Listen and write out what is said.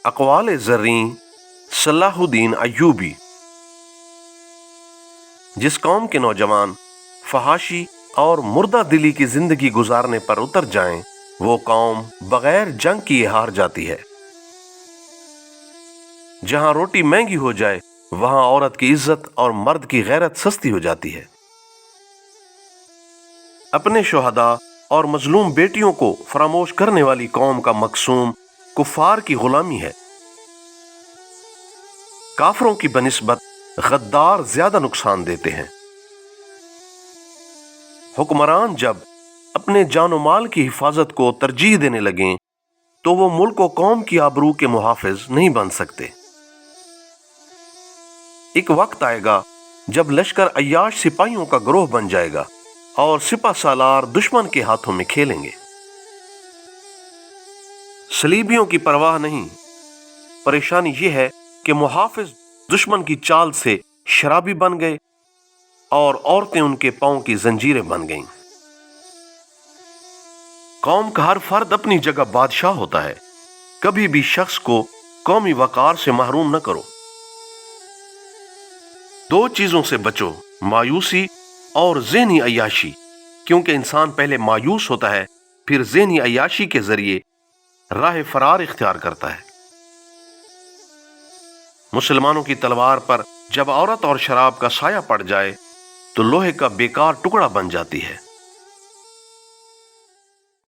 اقوال زریں صلاح الدین ایوبی۔ جس قوم کے نوجوان فحاشی اور مردہ دلی کی زندگی گزارنے پر اتر جائیں وہ قوم بغیر جنگ کی ہار جاتی ہے۔ جہاں روٹی مہنگی ہو جائے وہاں عورت کی عزت اور مرد کی غیرت سستی ہو جاتی ہے۔ اپنے شہداء اور مظلوم بیٹیوں کو فراموش کرنے والی قوم کا مقصوم کفار کی غلامی ہے۔ کافروں کی بنسبت غدار زیادہ نقصان دیتے ہیں۔ حکمران جب اپنے جان و مال کی حفاظت کو ترجیح دینے لگیں تو وہ ملک و قوم کی آبرو کے محافظ نہیں بن سکتے۔ ایک وقت آئے گا جب لشکر عیاش سپاہیوں کا گروہ بن جائے گا اور سپہ سالار دشمن کے ہاتھوں میں کھیلیں گے۔ صلیبیوں کی پرواہ نہیں، پریشانی یہ ہے کہ محافظ دشمن کی چال سے شرابی بن گئے اور عورتیں ان کے پاؤں کی زنجیریں بن گئیں۔ قوم کا ہر فرد اپنی جگہ بادشاہ ہوتا ہے، کبھی بھی شخص کو قومی وقار سے محروم نہ کرو۔ دو چیزوں سے بچو، مایوسی اور ذہنی عیاشی، کیونکہ انسان پہلے مایوس ہوتا ہے پھر ذہنی عیاشی کے ذریعے راہ فرار اختیار کرتا ہے۔ مسلمانوں کی تلوار پر جب عورت اور شراب کا سایہ پڑ جائے تو لوہے کا بیکار ٹکڑا بن جاتی ہے۔